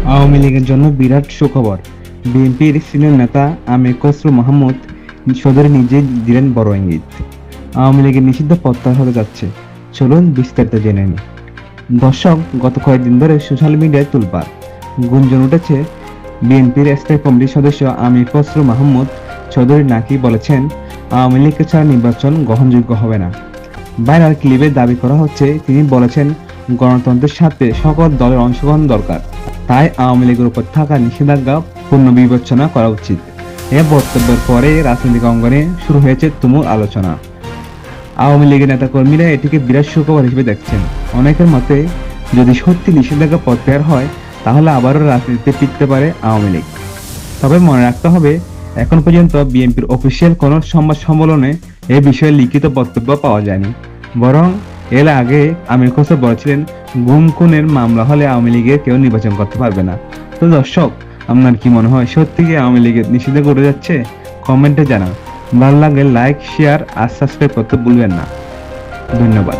আওয়ামী লীগের জন্য বিরাট সুখবর। বিএনপির সিনিয়র নেতা আমির খসরু মাহমুদ সদরে নিজেই দিলেন বড় ইঙ্গিত। আওয়ামী লীগের নিষিদ্ধ প্রত্যাহার হতে যাচ্ছে। চলুন বিস্তারিত জেনে নিই। দর্শক, গত কয়েকদিন ধরে সোশ্যাল মিডিয়ায় তোলপাড় গুঞ্জন উঠেছে বিএনপির স্থায়ী কমিটির সদস্য আমির খসরু মাহমুদ চৌধুরী নাকি বলেছেন আওয়ামী লীগকে ছাড়া নির্বাচন গ্রহণযোগ্য হবে না। ভাইরাল ক্লিপে দাবি করা হচ্ছে তিনি বলেছেন গণতন্ত্রের সাথে সকল দলের অংশগ্রহণ দরকার, তাই আওয়ামী লীগের উপর থাকা নিষেধাজ্ঞা পুনর্বিবেচনা করা উচিত। এ বক্তব্যের পরে রাজনৈতিক অঙ্গনে শুরু হয়েছে তুমুল আলোচনা। আওয়ামী লীগের নেতাকর্মীরা এটিকে বিরাট সুখবর হিসেবে দেখছেন। অনেকের মতে, যদি সত্যি নিষেধাজ্ঞা প্রত্যাহার হয় তাহলে আবারও রাজনীতিতে ফিরতে পারে আওয়ামী লীগ। তবে মনে রাখতে হবে, এখন পর্যন্ত বিএনপির অফিসিয়াল কোনো সংবাদ সম্মেলনে এ বিষয়ে লিখিত বক্তব্য পাওয়া যায়নি। বরং এর আগে আমির খসরু বলেছিলেন গুম খুনের মামলা হলে আওয়ামী লীগের কেউ নির্বাচন করতে পারবে না। তো দর্শক, আপনার কি মনে হয় সত্যি কি আওয়ামী লীগের নিষেধাজ্ঞা উঠে যাচ্ছে? কমেন্টে জানান। ভালো লাগলে লাইক, শেয়ার আর সাবস্ক্রাইব করতে ভুলবেন না। ধন্যবাদ।